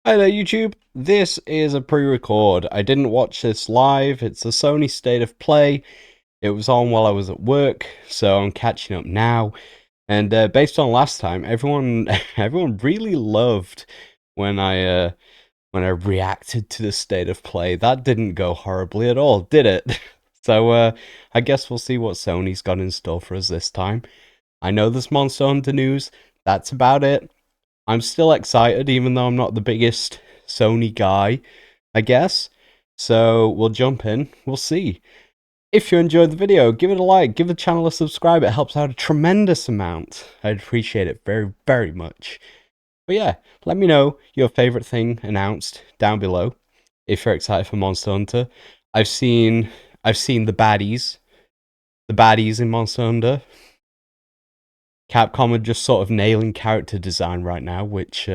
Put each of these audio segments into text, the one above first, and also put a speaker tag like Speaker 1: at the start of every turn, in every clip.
Speaker 1: Hi there, YouTube. This is a pre-record. I didn't watch this live. It's a Sony State of Play. It was on while I was at work, so I'm catching up now. And based on last time, everyone really loved when I reacted to the State of Play. That didn't go horribly at all, did it? So I guess we'll see what Sony's got in store for us this time. I know there's Monster Hunter news. That's about it. I'm still excited, even though I'm not the biggest Sony guy, I guess. So we'll jump in. We'll see. If you enjoyed the video, give it a like, give the channel a subscribe. It helps out a tremendous amount. I'd appreciate it very, very much. But yeah, let me know your favorite thing announced down below. If you're excited for Monster Hunter, I've seen the baddies in Monster Hunter. Capcom are just sort of nailing character design right now, which,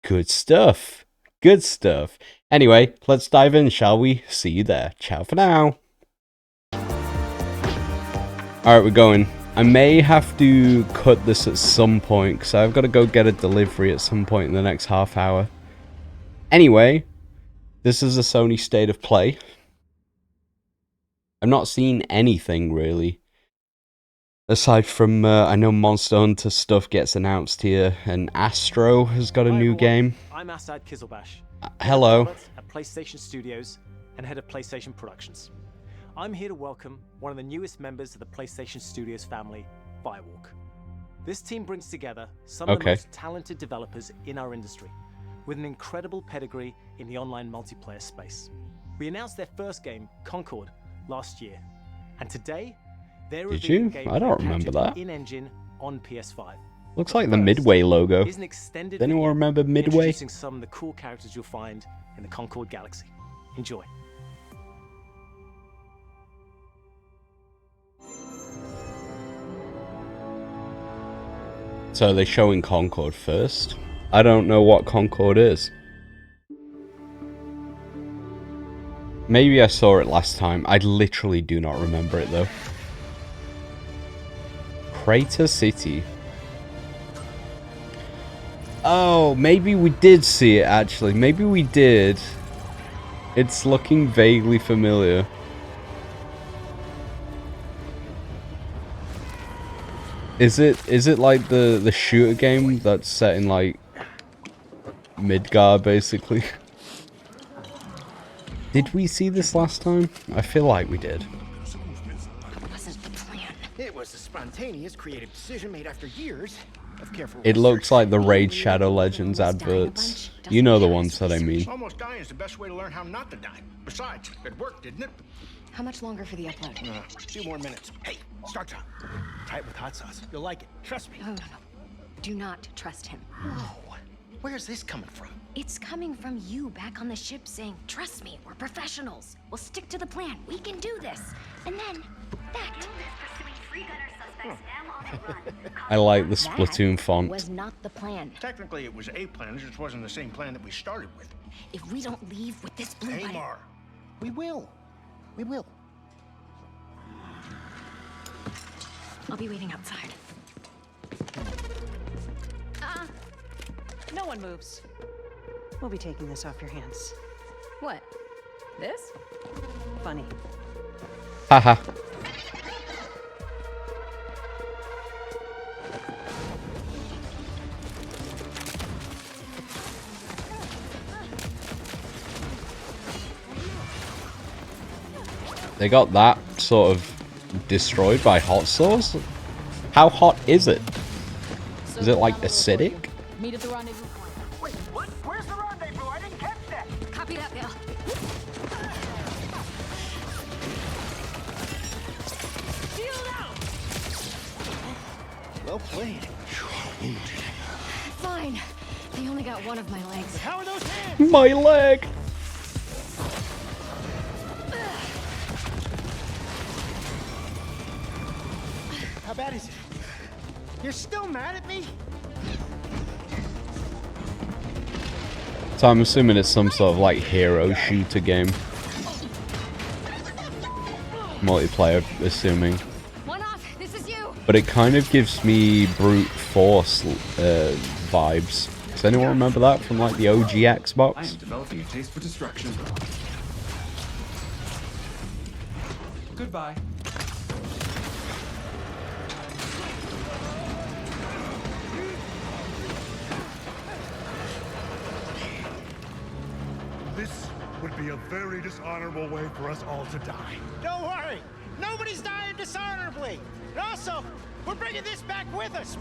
Speaker 1: good stuff. Good stuff. Anyway, let's dive in, shall we? See you there. Ciao for now. Alright, we're going. I may have to cut this at some point, because I've got to go get a delivery at some point in the next half hour. Anyway, this is a Sony State of Play. I've not seen anything, really. Aside from, I know Monster Hunter stuff gets announced here, and Astro has got a new game.
Speaker 2: I'm Asad Kizilbash.
Speaker 1: Hello.
Speaker 2: At PlayStation Studios and head of PlayStation Productions. I'm here to welcome one of the newest members of the PlayStation Studios family, Firewalk. This team brings together some of the most talented developers in our industry, with an incredible pedigree in the online multiplayer space. We announced their first game, Concord, last year, and today,
Speaker 1: did you? I don't remember that.
Speaker 2: In-engine on PS5.
Speaker 1: Looks like the Midway logo.
Speaker 2: Is an extended
Speaker 1: Does anyone remember Midway?
Speaker 2: Introducing some of the cool characters you'll find in the Concord Galaxy. Enjoy.
Speaker 1: So they're showing Concord first. I don't know what Concord is. Maybe I saw it last time. I literally do not remember it though. Crater City. Oh, maybe we did see it actually. Maybe we did. It's looking vaguely familiar. Is it like the shooter game that's set in like Midgard basically? Did we see this last time? I feel like we did.
Speaker 3: It was a spontaneous, creative decision made after years of careful
Speaker 1: research. It looks like the Raid Shadow Legends adverts. You know the ones that I mean.
Speaker 3: Almost dying is the best way to learn how not to die. Besides, it worked, didn't it?
Speaker 4: How much longer for the upload?
Speaker 3: A few more minutes. Hey, start time. Try it with hot sauce. You'll like it. Trust me.
Speaker 4: No. Do not trust him.
Speaker 3: Oh, where's this coming from?
Speaker 4: It's coming from you back on the ship saying, trust me, we're professionals. We'll stick to the plan. We can do this. And then, that.
Speaker 1: I like the Splatoon font.
Speaker 4: Was not the plan.
Speaker 3: Technically, it was a plan. It just wasn't the same plan that we started with.
Speaker 4: If we don't leave with this blue light...
Speaker 3: Amar, we will. We will.
Speaker 4: I'll be waiting outside.
Speaker 5: No one moves. We'll be taking this off your hands.
Speaker 4: What? This?
Speaker 5: Funny.
Speaker 1: Haha. They got that sort of destroyed by hot sauce? How hot is it? Is it like acidic?
Speaker 6: Meet at the rendezvous point.
Speaker 7: Wait, what? Where's the rendezvous? I didn't catch that.
Speaker 4: Copy that, Bill.
Speaker 3: Well played.
Speaker 4: Fine. They only got one of my legs.
Speaker 3: How are those hands?
Speaker 1: My leg!
Speaker 3: How bad is it? You're still mad at me?
Speaker 1: So I'm assuming it's some sort of like hero shooter game. Multiplayer, assuming.
Speaker 4: One off. This is you.
Speaker 1: But it kind of gives me brute force vibes. Xbox. Anyone remember that from like the OG
Speaker 6: I am
Speaker 1: Xbox?
Speaker 6: developing a taste for destruction. Goodbye.
Speaker 8: This would be a very dishonorable way for us all to die.
Speaker 3: Don't worry. Nobody's dying dishonorably. And also, we're bringing this back with us.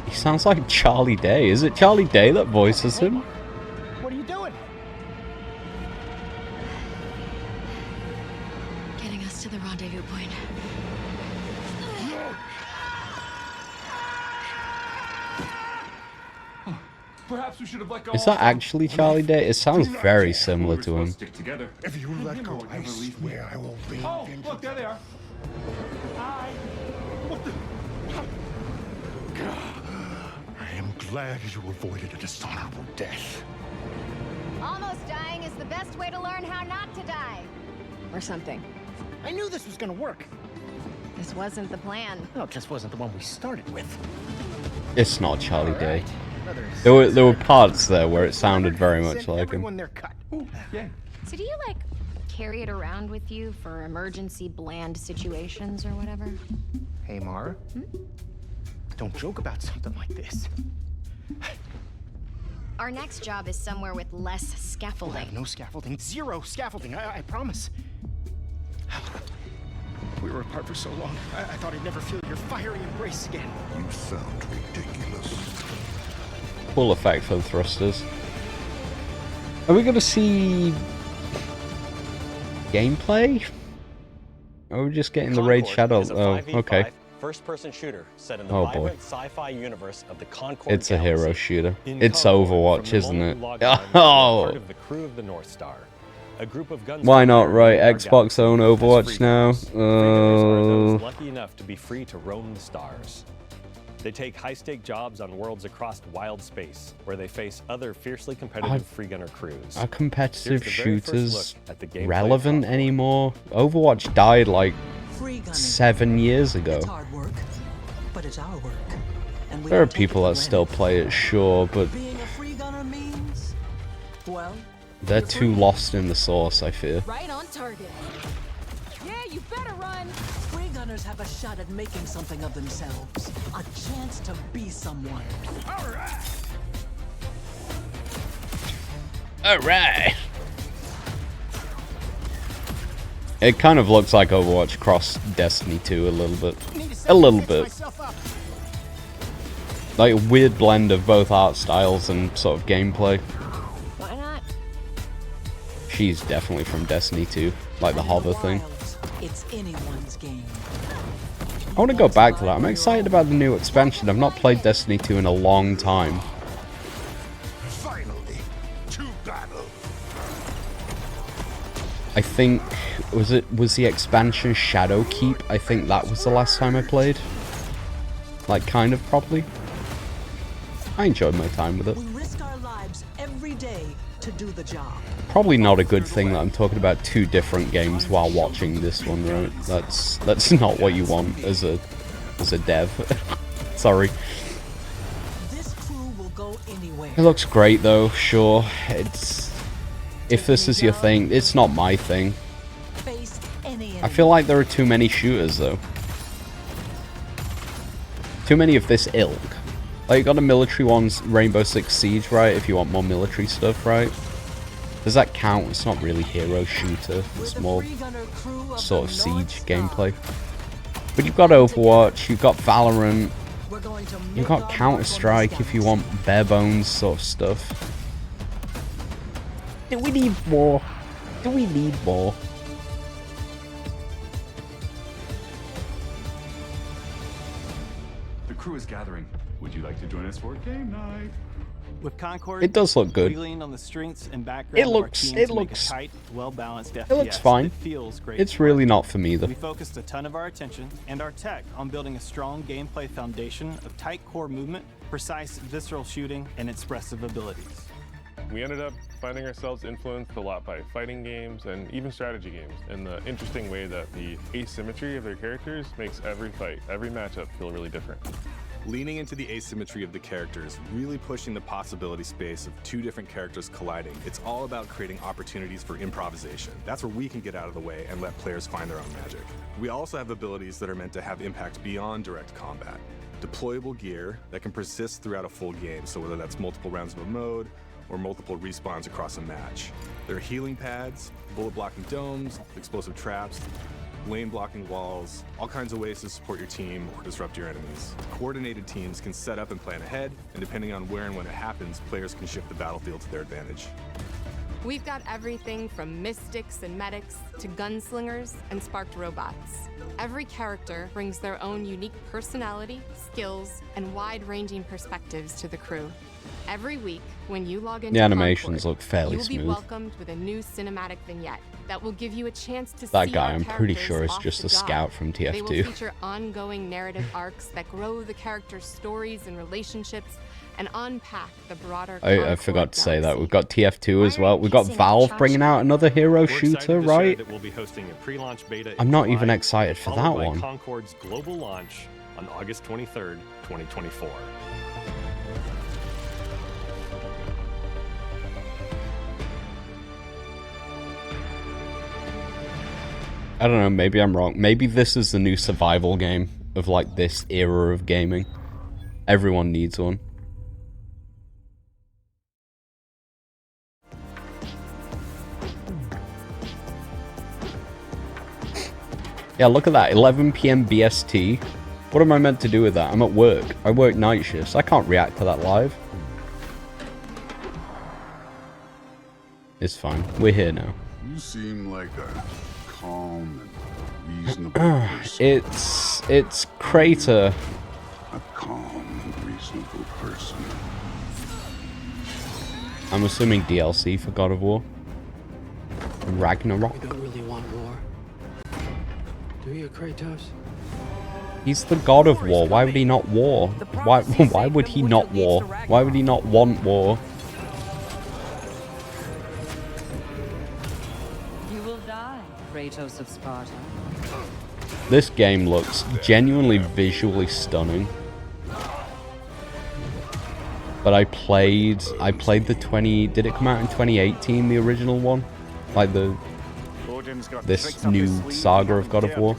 Speaker 1: He sounds like Charlie Day. Is it Charlie Day that voices him?
Speaker 3: What are you doing?
Speaker 4: Getting us to the rendezvous point.
Speaker 6: Perhaps we should have let go.
Speaker 1: Is that actually Charlie Day? It sounds very similar to him.
Speaker 6: Stick together.
Speaker 8: If you let go, I swear I will be.
Speaker 6: Oh, look, there they are.
Speaker 8: I am glad you avoided a dishonorable death.
Speaker 9: Almost dying is the best way to learn how not to die. Or something.
Speaker 3: I knew this was gonna work.
Speaker 9: This wasn't the plan.
Speaker 3: No, it just wasn't the one we started with.
Speaker 1: It's not Charlie Day.
Speaker 3: Another
Speaker 1: There were parts there where it sounded very much like him.
Speaker 3: everyone their cut.
Speaker 6: Yeah.
Speaker 4: So do you, like, carry it around with you for emergency bland situations or whatever?
Speaker 3: Hey, Mara. Don't joke about something like this.
Speaker 4: Our next job is somewhere with less
Speaker 3: We'll
Speaker 4: scaffolding.
Speaker 3: have no scaffolding. Zero scaffolding. I promise. We were apart for so long. I thought I'd never feel your fiery embrace again.
Speaker 8: You sound ridiculous.
Speaker 1: Cool effect for the thrusters. Are we gonna see gameplay? Or are we just getting the Raid Shadow? Oh, okay.
Speaker 10: First-person shooter set in the
Speaker 1: Oh, boy.
Speaker 10: vibrant sci-fi universe of the Concord
Speaker 1: It's a hero
Speaker 10: Galaxy.
Speaker 1: shooter.
Speaker 10: In
Speaker 1: It's
Speaker 10: Concord,
Speaker 1: Overwatch,
Speaker 10: from the
Speaker 1: isn't
Speaker 10: moment
Speaker 1: it?
Speaker 10: you log on, you are
Speaker 1: Oh,
Speaker 10: part of the crew of the North Star. A group of guns.
Speaker 1: why not? Right, Xbox own
Speaker 10: As
Speaker 1: Overwatch now.
Speaker 10: freegunners. Freegunners are those lucky enough to be free to roam the stars. They take high-stake jobs on worlds across wild space, where they face other fiercely competitive freegunner crews.
Speaker 1: Are competitive
Speaker 10: Here's the very first
Speaker 1: shooters
Speaker 10: look at the gameplay
Speaker 1: relevant
Speaker 10: of
Speaker 1: anymore? Overwatch died like
Speaker 5: Free gunning.
Speaker 1: 7 years ago.
Speaker 5: It's hard work, but it's our work. And we
Speaker 1: There are
Speaker 5: don't take
Speaker 1: people
Speaker 5: it
Speaker 1: that
Speaker 5: for
Speaker 1: still
Speaker 5: granted.
Speaker 1: play it, sure, but
Speaker 5: Being a free gunner means, well,
Speaker 1: they're
Speaker 5: you're
Speaker 1: too
Speaker 5: free.
Speaker 1: lost in the source, I fear.
Speaker 9: Right on target. Yeah, you better run.
Speaker 5: Free gunners have a shot at making something of themselves. A chance to be someone.
Speaker 1: Alright! It kind of looks like Overwatch cross Destiny 2 a little bit. A little bit. Like a weird blend of both art styles and sort of gameplay.
Speaker 9: Why not?
Speaker 1: She's definitely from Destiny 2, like the hover thing.
Speaker 5: Wilds, it's anyone's game.
Speaker 1: I want to go back to that. I'm excited about the new expansion. I've not played Destiny 2 in a long time.
Speaker 8: Finally, to battle.
Speaker 1: I think was the expansion Shadowkeep? I think that was the last time I played. Like kind of properly. I enjoyed my time with it.
Speaker 5: We risk our lives every day to do the job.
Speaker 1: Probably not a good thing that I'm talking about two different games while watching this one, right? That's not what you want as a dev. Sorry.
Speaker 5: This crew will go anywhere.
Speaker 1: It looks great though, sure. If this is your thing, it's not my thing.
Speaker 5: Face any
Speaker 1: I feel like there are too many shooters though. Too many of this ilk. Like you got a military one's Rainbow Six Siege, right? If you want more military stuff, right? Does that count? It's not really hero shooter. It's more sort of siege gameplay. But you've got Overwatch, you've got Valorant, you've got Counter-Strike if you want bare bones sort of stuff. Do we need more? Do we need more?
Speaker 6: The crew is gathering. Would you like to join us for game night?
Speaker 2: With Concord,
Speaker 1: It does look good.
Speaker 2: we leaned on the strengths and background
Speaker 1: It
Speaker 2: of our
Speaker 1: looks-
Speaker 2: team
Speaker 1: it
Speaker 2: to make a
Speaker 1: looks-
Speaker 2: tight, well-balanced FPS.
Speaker 1: It looks fine.
Speaker 2: That feels great.
Speaker 1: It's really not for me though.
Speaker 2: We focused a ton of our attention and our tech on building a strong gameplay foundation of tight core movement, precise visceral shooting, and expressive abilities.
Speaker 11: We ended up finding ourselves influenced a lot by fighting games and even strategy games, in the interesting way that the asymmetry of their characters makes every fight, every matchup feel really different.
Speaker 12: leaning into the asymmetry of the characters, really pushing the possibility space of two different characters colliding. It's all about creating opportunities for improvisation. That's where we can get out of the way and let players find their own magic. We also have abilities that are meant to have impact beyond direct combat. Deployable gear that can persist throughout a full game, so whether that's multiple rounds of a mode or multiple respawns across a match. There are healing pads, bullet blocking domes, explosive traps, lane blocking walls, all kinds of ways to support your team or disrupt your enemies. Coordinated teams can set up and plan ahead, and depending on where and when it happens, players can shift the battlefield to their advantage.
Speaker 13: We've got everything from mystics and medics to gunslingers and sparked robots. Every character brings their own unique personality, skills, and wide-ranging perspectives to the crew. Every week, when you log into
Speaker 1: the animations look fairly
Speaker 13: you'll be
Speaker 1: smooth.
Speaker 13: welcomed with a new cinematic vignette that will give you a chance to
Speaker 1: That
Speaker 13: see
Speaker 1: guy,
Speaker 13: our
Speaker 1: I'm pretty
Speaker 13: characters
Speaker 1: sure, is
Speaker 13: off
Speaker 1: just
Speaker 13: the
Speaker 1: a
Speaker 13: job.
Speaker 1: scout from
Speaker 13: They will
Speaker 1: TF2.
Speaker 13: feature ongoing narrative arcs that grow the characters' stories and relationships and unpack the broader
Speaker 1: I forgot to say that. We've got TF2 as well. We've got Valve bringing out another hero shooter, right?
Speaker 10: That we'll be hosting a pre-launch beta
Speaker 1: I'm not even excited for that
Speaker 10: followed by
Speaker 1: one.
Speaker 10: Concord's global launch on August 23rd, 2024.
Speaker 1: I don't know, maybe I'm wrong. Maybe this is the new survival game of like this era of gaming. Everyone needs one. Yeah, look at that, 11 PM BST. What am I meant to do with that? I'm at work. I work night shifts. I can't react to that live. It's fine. We're here now.
Speaker 8: You seem like a calm and reasonable person.
Speaker 1: It's Crater.
Speaker 8: A calm and reasonable person.
Speaker 1: I'm assuming DLC for God of War. Ragnarok.
Speaker 14: You don't really want war. Do you, Kratos?
Speaker 1: He's the God of War. Why would he not war? Why would he not war? Why would he not want war?
Speaker 15: You will die, Kratos of Sparta.
Speaker 1: This game looks genuinely visually stunning. But I played the 20, did it come out in 2018, the original one? Like this new saga of God of War.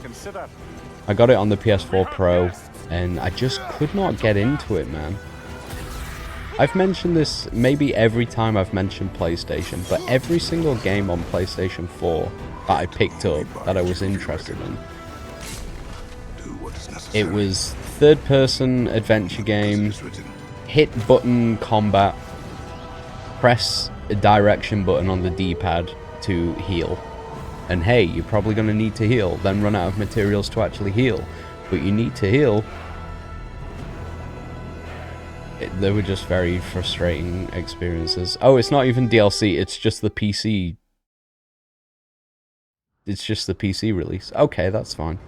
Speaker 1: I got it on the PS4 Pro, and I just could not get into it, man. I've mentioned this maybe every time I've mentioned PlayStation, but every single game on PlayStation 4 that I picked up that I was interested in, it was third-person adventure game, hit button combat, press a direction button on the D-pad to heal. And hey, you're probably going to need to heal, then run out of materials to actually heal. But you need to heal. They were just very frustrating experiences. Oh, it's not even DLC, it's just the PC. It's just the PC release. Okay, that's fine.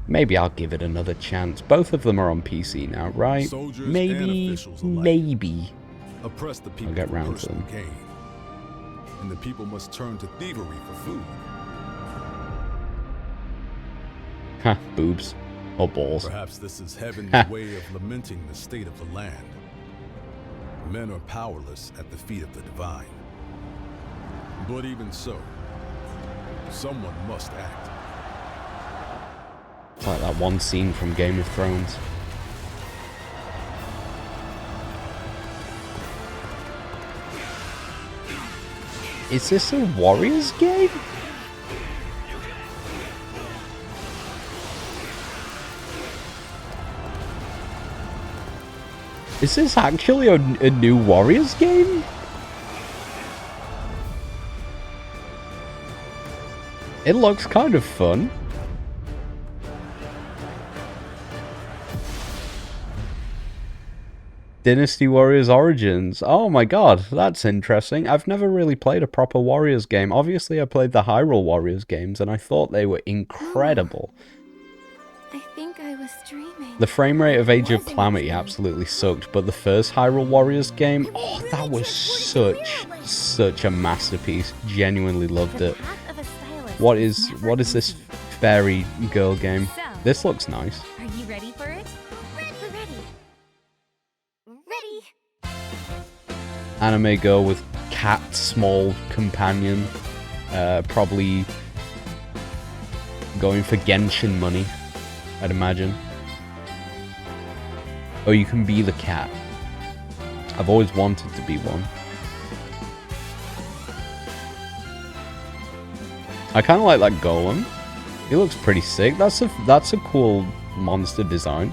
Speaker 1: Maybe I'll give it another chance. Both of them are on PC now, right? Maybe.
Speaker 16: Oppress the people
Speaker 1: I'll get round to
Speaker 16: for
Speaker 1: them.
Speaker 16: personal gain. And the people must turn to thievery for food.
Speaker 1: Ha, boobs. Or balls.
Speaker 16: Perhaps this is heaven's way of lamenting the state of the land. Men are powerless at the feet of the divine. But even so, someone must act.
Speaker 1: It's like that one scene from Game of Thrones. Is this a Warriors game? Is this actually a new Warriors game? It looks kind of fun. Dynasty Warriors Origins. Oh my god, that's interesting. I've never really played a proper Warriors game. Obviously, I played the Hyrule Warriors games, and I thought they were incredible.
Speaker 4: I think I was dreaming.
Speaker 1: The frame rate of Age of Calamity absolutely sucked, but the first Hyrule Warriors game, oh, that was such a masterpiece. Genuinely loved it. What is this fairy girl game? This looks nice.
Speaker 4: Are you ready for it? Ready.
Speaker 1: Anime girl with cat small companion. Probably going for Genshin money, I'd imagine. Oh, you can be the cat. I've always wanted to be one. I kind of like that golem. He looks pretty sick. That's a cool monster design.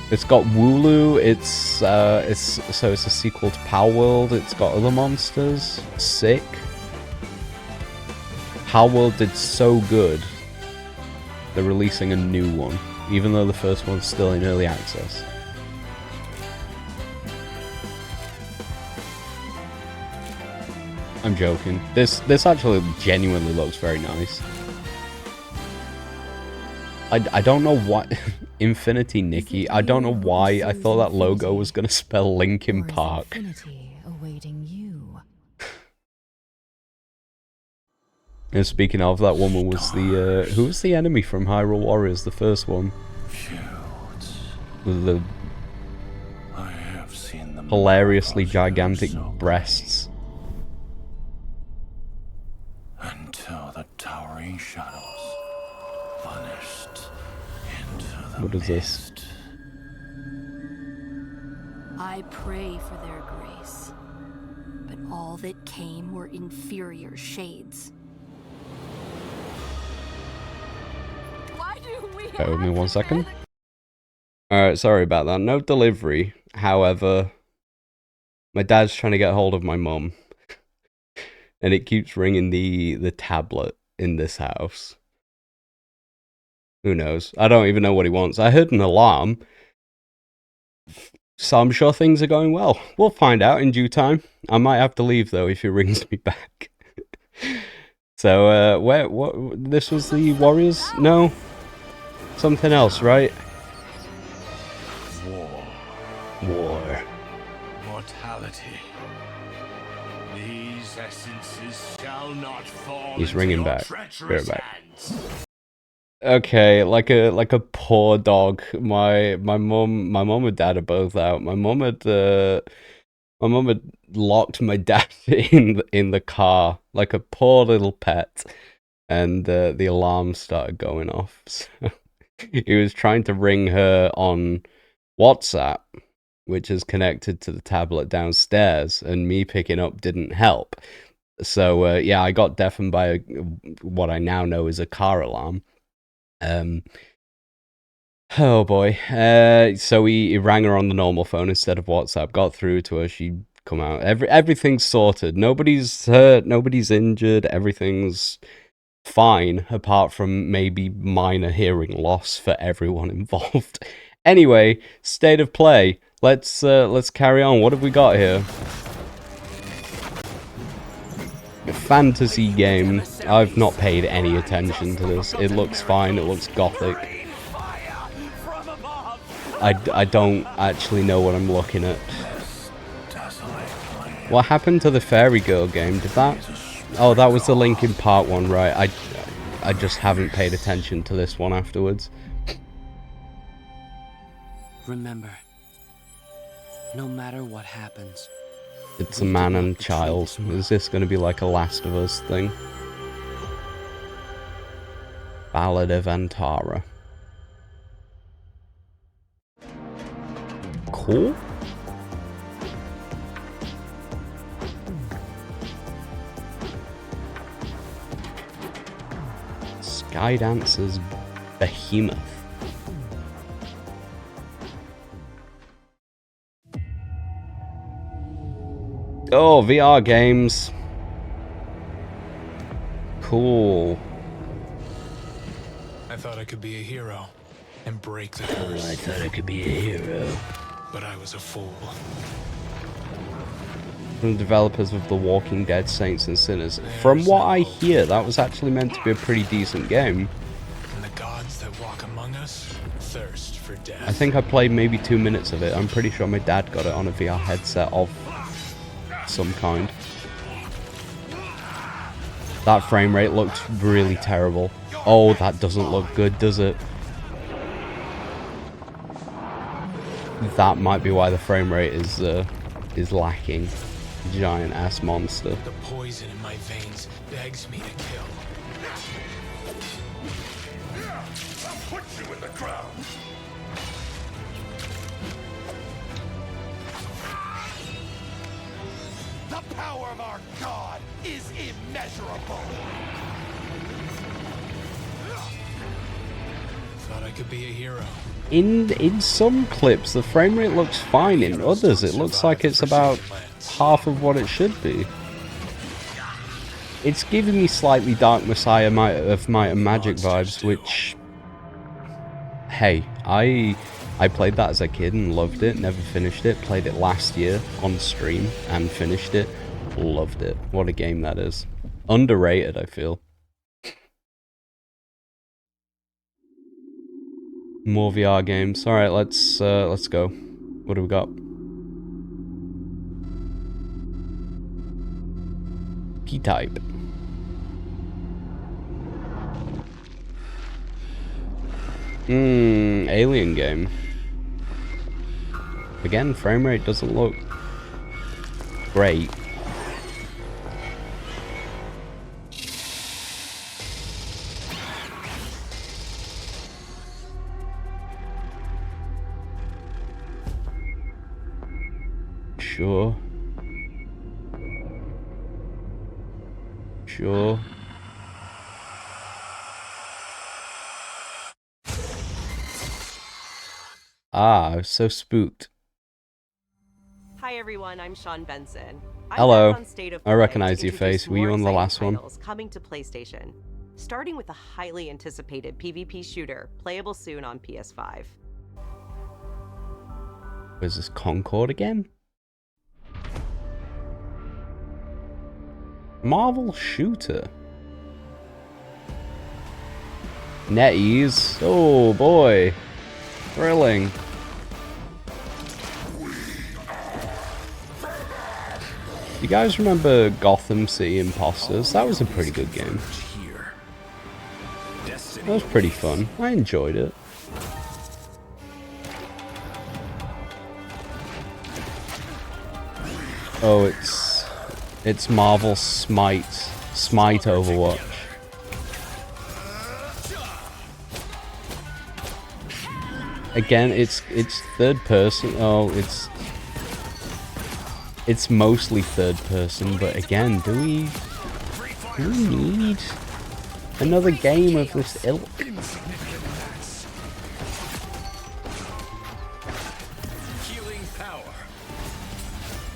Speaker 1: It's got Wooloo. It's a sequel to Power World. It's got other monsters. Sick. Power World did so good. They're releasing a new one, even though the first one's still in early access. I'm joking. This actually genuinely looks very nice. I don't know what Infinity Nikki. I don't know why I thought that logo was gonna spell Linkin Park.
Speaker 4: Awaiting you.
Speaker 1: And speaking of, that woman was the who was the enemy from Hyrule Warriors, the first one? The hilariously gigantic breasts.
Speaker 8: Until the towering shadows vanished into the
Speaker 1: What is this?
Speaker 17: I pray for their grace, but all that came were inferior shades. Why do we
Speaker 1: Bear with me 1 second. Alright, sorry about that. No delivery. However, my dad's trying to get hold of my mum. And it keeps ringing the tablet in this house. Who knows? I don't even know what he wants. I heard an alarm. So I'm sure things are going well. We'll find out in due time. I might have to leave though if he rings me back. So, what, this was the Warriors? No? Something else, right? War.
Speaker 8: Mortality. These essences shall not fall.
Speaker 1: He's ringing back. Bear back. Okay, like a poor dog. My mum and dad are both out. My mum had locked my dad in the car like a poor little pet, and the alarm started going off. So he was trying to ring her on WhatsApp, which is connected to the tablet downstairs, and me picking up didn't help. So yeah, I got deafened by what I now know is a car alarm. Oh boy. So he rang her on the normal phone instead of WhatsApp. Got through to her. She come out. Everything's sorted. Nobody's hurt. Nobody's injured. Everything's fine, apart from maybe minor hearing loss for everyone involved. Anyway, state of play. Let's carry on. What have we got here? A fantasy game. I've not paid any attention to this. It looks fine. It looks gothic. I don't actually know what I'm looking at. What happened to the Fairy Girl game? Did that? Oh, that was the Linkin Park one, right? I just haven't paid attention to this one afterwards.
Speaker 14: Remember, no matter what happens,
Speaker 1: it's a man and child. Is this going to be like a Last of Us thing? Ballad of Antara. Cool. Skydancer's Behemoth. Oh, VR games. Cool.
Speaker 18: I thought I could be a hero and break the curse.
Speaker 1: I thought I could be a hero.
Speaker 18: But I was a fool.
Speaker 1: From the developers of The Walking Dead, Saints and Sinners. From what I hear, that was actually meant to be a pretty decent game.
Speaker 18: And the gods that walk among us thirst for death.
Speaker 1: I think I played maybe 2 minutes of it. I'm pretty sure my dad got it on a VR headset of some kind. That frame rate looks really terrible. Oh, that doesn't look good, does it? That might be why the frame rate is lacking. Giant ass monster.
Speaker 18: The poison in my veins begs me to kill.
Speaker 8: I'll put you in the ground. The power of our God is immeasurable.
Speaker 18: Thought I could be a hero.
Speaker 1: In some clips, the frame rate looks fine. In others, it looks like it's about half of what it should be. It's giving me slightly Dark Messiah of Might and Magic vibes, which... Hey, I played that as a kid and loved it, never finished it. Played it last year on stream and finished it. Loved it. What a game that is. Underrated, I feel. More VR games. Alright, let's go. What do we got? P-Type. Alien game. Again, frame rate doesn't look great. Sure. Sure. Ah, I was so spooked.
Speaker 19: Hi everyone, I'm Sean Benson.
Speaker 1: Hello.
Speaker 19: I'm on State of
Speaker 1: I
Speaker 19: Play
Speaker 1: recognize
Speaker 19: to
Speaker 1: your
Speaker 19: introduce
Speaker 1: face. Were you
Speaker 19: more
Speaker 1: on the
Speaker 19: exciting
Speaker 1: last one?
Speaker 19: titles coming to PlayStation, starting with a highly anticipated PvP shooter, playable soon on PS5.
Speaker 1: Was this Concord again? Marvel shooter. NetEase. Oh boy. Thrilling. You guys remember Gotham City Imposters? That was a pretty good game. That was pretty fun. I enjoyed it. Oh, it's Marvel Smite Overwatch. Again, it's third person. Oh, it's mostly third person, but again, do we need another game of this ilk?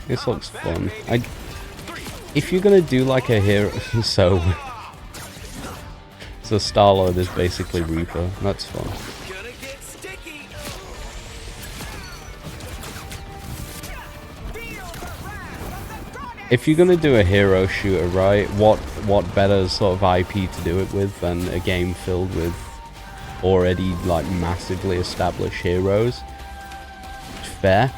Speaker 1: This looks fun. If you're gonna do like a hero, so Star-Lord is basically Reaper. That's fun. If you're gonna do a hero shooter, right, what better sort of IP to do it with than a game filled with already like massively established heroes? Fair.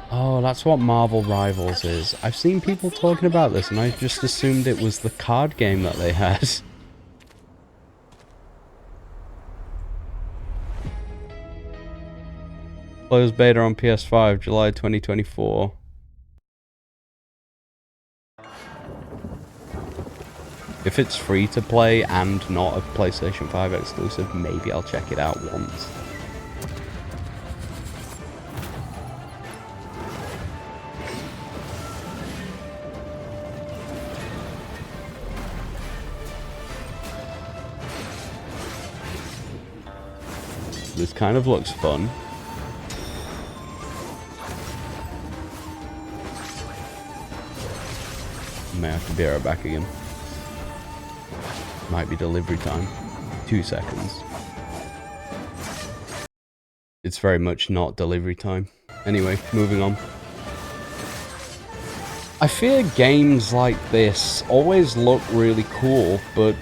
Speaker 1: Oh, that's what Marvel Rivals is. I've seen people talking about this and I just assumed it was the card game that they had. Closed beta on PS5, July 2024. If it's free to play and not a PlayStation 5 exclusive, maybe I'll check it out once. This kind of looks fun. May have to be right back again. Might be delivery time. 2 seconds. It's very much not delivery time. Anyway, moving on. I fear games like this always look really cool, but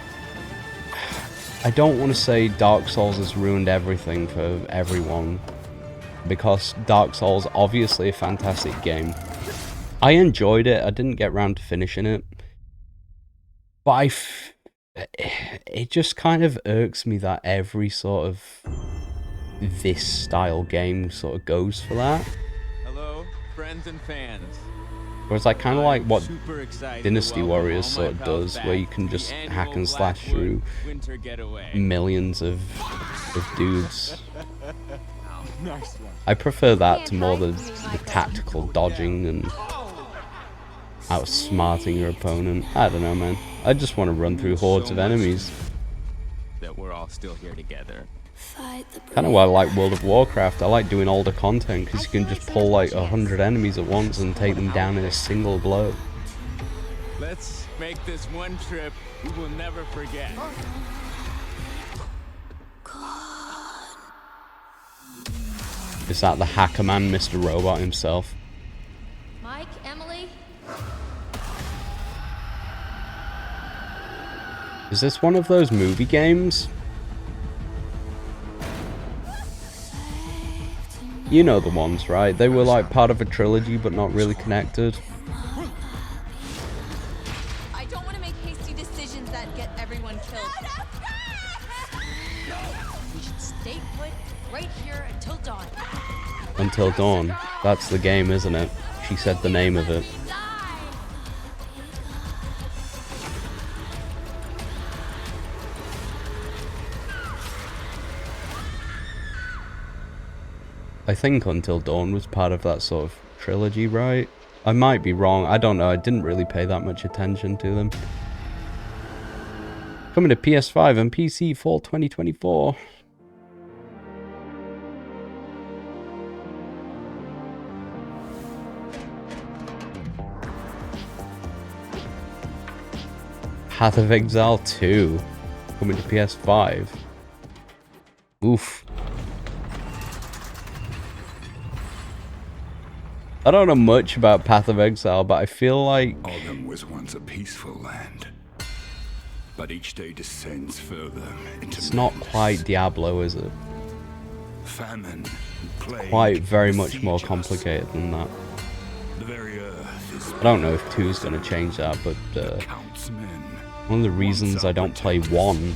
Speaker 1: I don't want to say Dark Souls has ruined everything for everyone, because Dark Souls obviously a fantastic game. I enjoyed it. I didn't get round to finishing it. But it just kind of irks me that every sort of this style game sort of goes for that.
Speaker 20: Hello, friends and fans.
Speaker 1: Whereas I kind of like what Dynasty Warriors sort of does, where you can just hack and slash through millions of dudes. I prefer that to more the tactical dodging and outsmarting your opponent. I don't know, man. I just want to run through hordes of enemies.
Speaker 20: That we're all still here together.
Speaker 1: Kind of why I like World of Warcraft. I like doing older content because you can just pull like 100 enemies at once and take them down in a single blow.
Speaker 20: Let's make this one trip we will never forget.
Speaker 1: Is that the hacker man, Mr. Robot himself?
Speaker 4: Mike, Emily?
Speaker 1: Is this one of those movie games? You know the ones, right? They were like part of a trilogy but not really connected.
Speaker 13: I don't want to make hasty decisions that get everyone killed.
Speaker 4: We should stay put right here until dawn.
Speaker 1: Until Dawn. That's the game, isn't it? She said the name of it. I think Until Dawn was part of that sort of trilogy, right? I might be wrong. I don't know. I didn't really pay that much attention to them. Coming to PS5 and PC fall 2024. Path of Exile 2 coming to PS5. Oof. I don't know much about Path of Exile, but I feel like
Speaker 8: Autumn was once a peaceful land, but each day descends further into
Speaker 1: it's not quite Diablo, is it?
Speaker 8: famine.
Speaker 1: It's quite very much more complicated than that.
Speaker 8: The very earth is
Speaker 1: I don't know if 2 is going to change that, but one of the reasons I don't play 1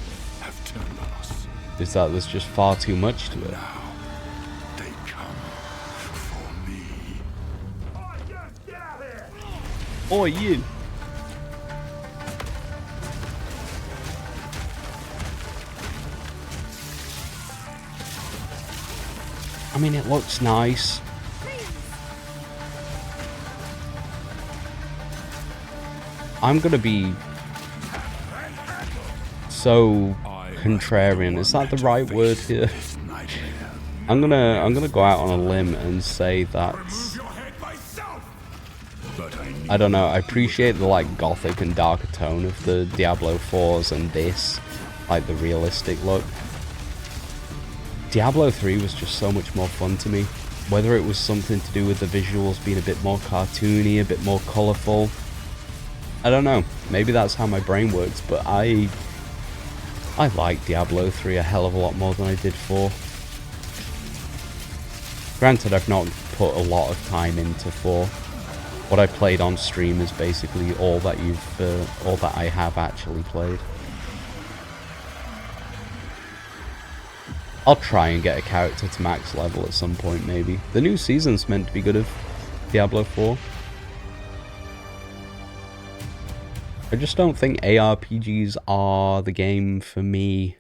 Speaker 1: is that there's just far too much to it. Or you. I mean, it looks nice. I'm gonna be so contrarian. Is that the right word here? I'm gonna go out on a limb and say that I don't know, I appreciate the like gothic and darker tone of the Diablo 4s and this, like the realistic look. Diablo 3 was just so much more fun to me. Whether it was something to do with the visuals being a bit more cartoony, a bit more colourful. I don't know, maybe that's how my brain works, but I like Diablo 3 a hell of a lot more than I did 4. Granted, I've not put a lot of time into 4. What I played on stream is basically all that I have actually played. I'll try and get a character to max level at some point, maybe. The new season's meant to be good of Diablo 4. I just don't think ARPGs are the game for me.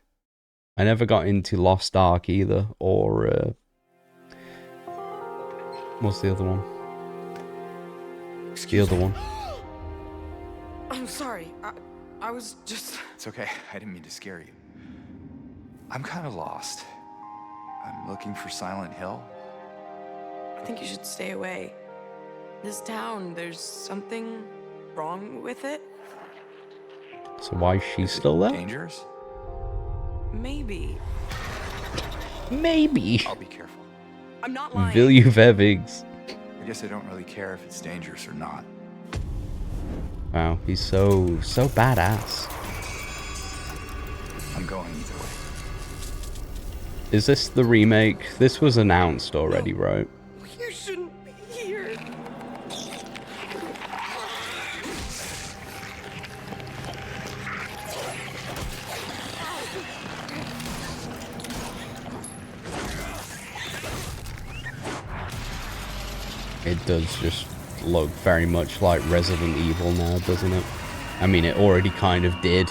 Speaker 1: I never got into Lost Ark either, or what's the other one? The other one.
Speaker 21: I'm sorry. I was just...
Speaker 22: It's okay. I didn't mean to scare you. I'm kind of lost. I'm looking for Silent Hill.
Speaker 21: I think you should stay away. This town, there's something wrong with it.
Speaker 1: So why is she still there?
Speaker 22: Dangerous?
Speaker 21: Maybe.
Speaker 1: Maybe.
Speaker 22: I'll be careful.
Speaker 21: I'm not lying.
Speaker 1: Will you Vevigs?
Speaker 22: I guess I don't really care if it's dangerous or not.
Speaker 1: Wow, he's so badass.
Speaker 22: I'm going either way.
Speaker 1: Is this the remake? This was announced already, right?
Speaker 21: You shouldn't be here.
Speaker 1: It does just look very much like Resident Evil now, doesn't it? I mean, it already kind of did,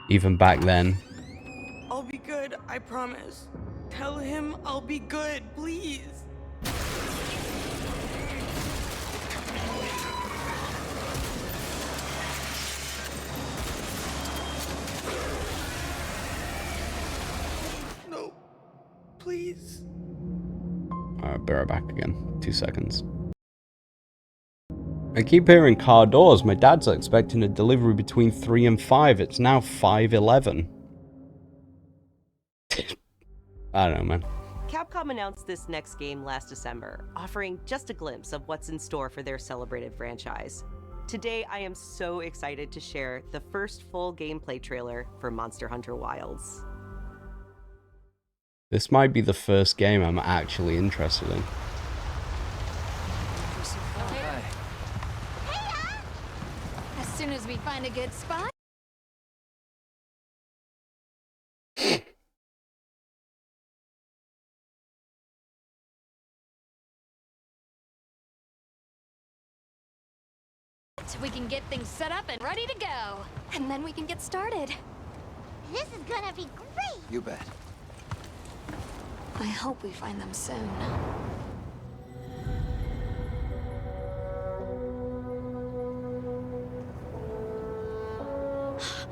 Speaker 1: even back then.
Speaker 21: I'll be good, I promise. Tell him I'll be good, please. No, please.
Speaker 1: Alright, be right back again. 2 seconds. I keep hearing car doors. My dad's expecting a delivery between 3 and 5. It's now 5:11. I don't know, man.
Speaker 19: Capcom announced this next game last December, offering just a glimpse of what's in store for their celebrated franchise. Today, I am so excited to share the first full gameplay trailer for Monster Hunter Wilds.
Speaker 1: This might be the first game I'm actually interested in.
Speaker 4: As soon as we find a good spot. We can get things set up and ready to go. And then we can get started.
Speaker 3: This is gonna be great!
Speaker 22: You bet.
Speaker 4: I hope we find them soon.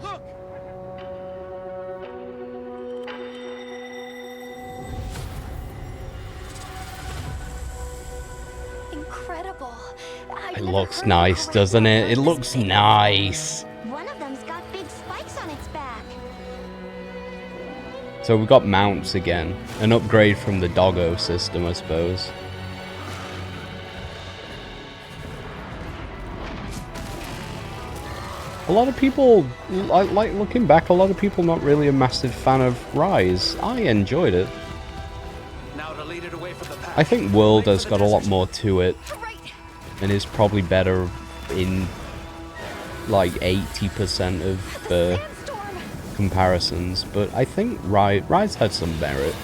Speaker 3: Look!
Speaker 4: Incredible.
Speaker 1: It looks nice, doesn't it? It looks nice.
Speaker 3: One of them's got big spikes on its back.
Speaker 1: So we got mounts again. An upgrade from the doggo system, I suppose. A lot of people, like looking back, a lot of people not really a massive fan of Rise. I enjoyed it.
Speaker 20: Now to lead it away from the pack.
Speaker 1: I think World has got a lot more to it. And is probably better in like 80% of comparisons, but I think Rise had some merit.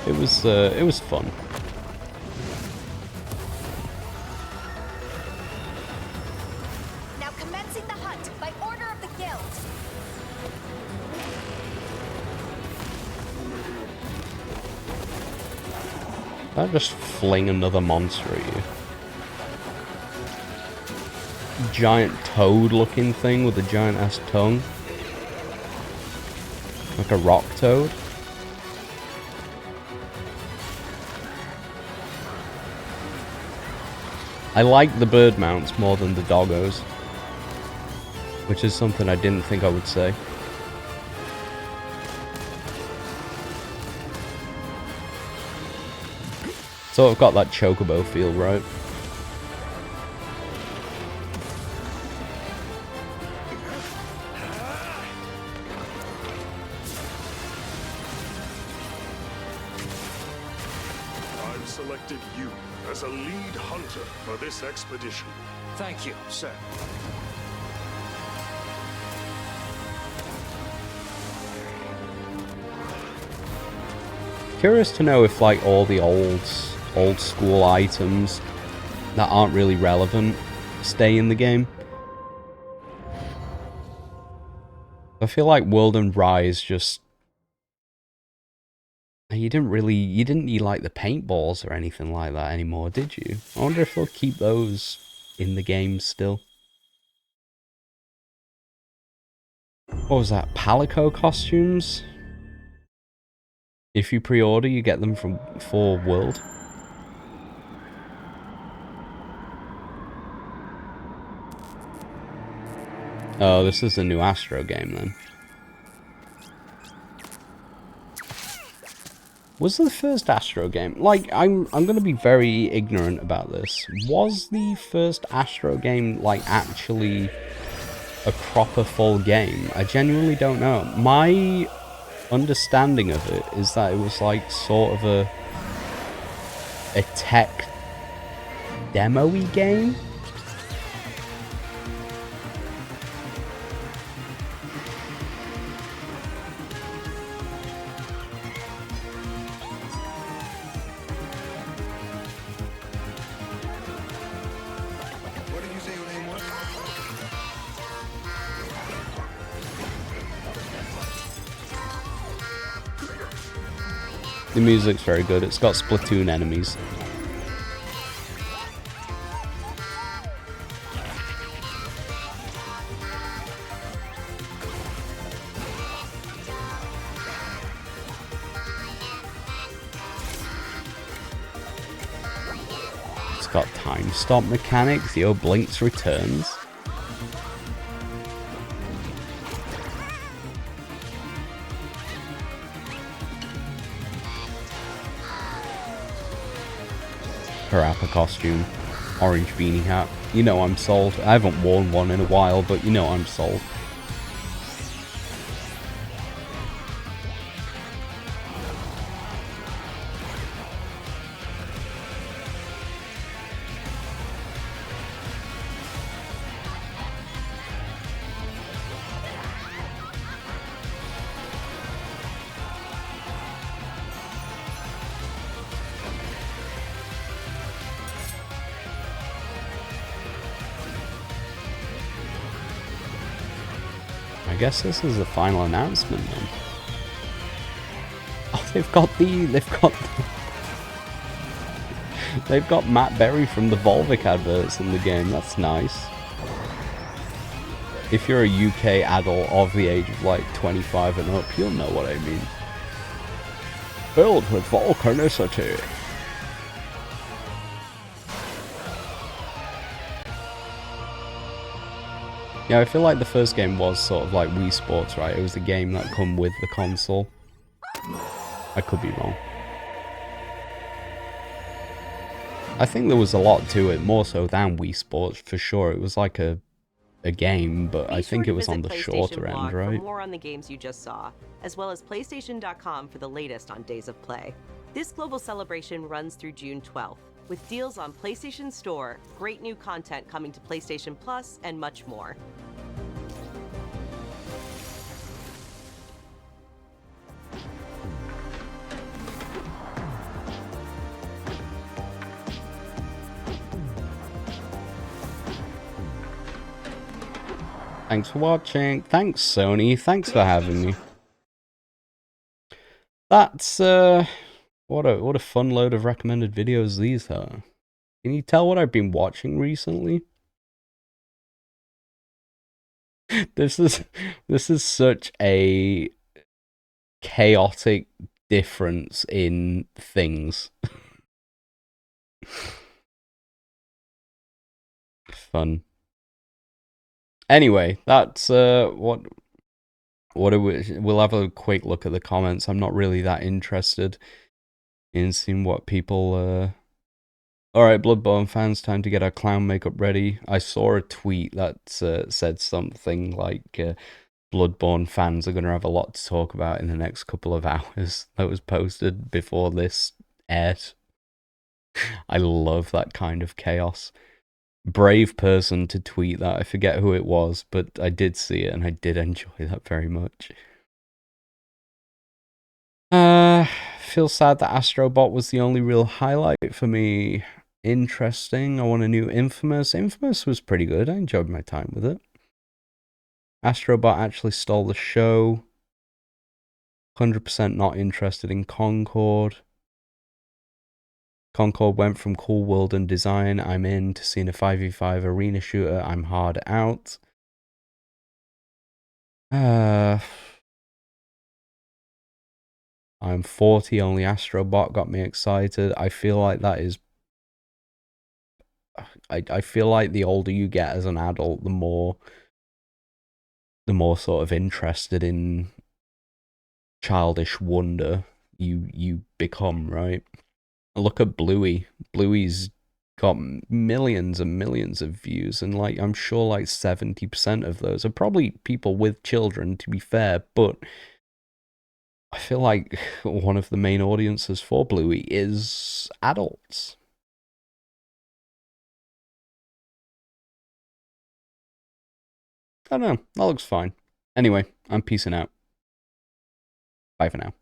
Speaker 1: It was fun.
Speaker 4: Now commencing the hunt by order of the guild.
Speaker 1: I'll just fling another monster at you. Giant toad looking thing with a giant ass tongue. Like a rock toad. I like the bird mounts more than the doggos, which is something I didn't think I would say. So I've got that chocobo feel, right?
Speaker 7: I've selected you as a lead hunter for this expedition.
Speaker 20: Thank you, sir.
Speaker 1: Curious to know if like all the old school items that aren't really relevant stay in the game. I feel like World and Rise just... You didn't need like the paintballs or anything like that anymore, did you? I wonder if they'll keep those in the game still. What was that? Palico costumes? If you pre-order, you get them for World. Oh, this is the new Astro game then. Was the first Astro game... Like, I'm gonna be very ignorant about this. Was the first Astro game, like, actually a proper full game? I genuinely don't know. My understanding of it is that it was, like, sort of a tech demo-y game? The music's very good. It's got Splatoon enemies. It's got time stop mechanics. Yo, Blinks returns. Parappa costume, orange beanie hat. You know I'm sold. I haven't worn one in a while, but you know I'm sold. I guess this is the final announcement then. Oh, they've got Matt Berry from the Volvic adverts in the game. That's nice. If you're a UK adult of the age of like 25 and up, you'll know what I mean. Filled with volcanicity. Yeah, I feel like the first game was sort of like Wii Sports, right? It was the game that come with the console. I could be wrong. I think there was a lot to it, more so than Wii Sports, for sure. It was like a game, but I think it was on the shorter end, right?
Speaker 19: For more on the games you just saw, as well as PlayStation.com for the latest on Days of Play. This global celebration runs through June 12th, with deals on PlayStation Store, great new content coming to PlayStation Plus, and much more.
Speaker 1: Thanks for watching. Thanks, Sony. Thanks for having me. That's what a fun load of recommended videos these are. Can you tell what I've been watching recently? This is such a chaotic difference in things. Fun. Anyway, that's what we'll have a quick look at the comments. I'm not really that interested in seeing what people Alright, Bloodborne fans, time to get our clown makeup ready. I saw a tweet that said something like Bloodborne fans are going to have a lot to talk about in the next couple of hours. That was posted before this aired. I love that kind of chaos. Brave person to tweet that. I forget who it was, but I did see it and I did enjoy that very much. Feel sad that Astrobot was the only real highlight for me. Interesting. I want a new Infamous. Infamous was pretty good. I enjoyed my time with it. Astrobot actually stole the show. 100% not interested in Concord. Concord went from cool world and design, I'm in, to seeing a 5v5 arena shooter, I'm hard out. I'm 40, only Astrobot got me excited. I feel like that is... I feel like the older you get as an adult, the more sort of interested in childish wonder you become, right? Look at Bluey. Bluey's got millions and millions of views, and like I'm sure like 70% of those are probably people with children, to be fair, but I feel like one of the main audiences for Bluey is adults. I don't know, that looks fine. Anyway, I'm peacing out. Bye for now.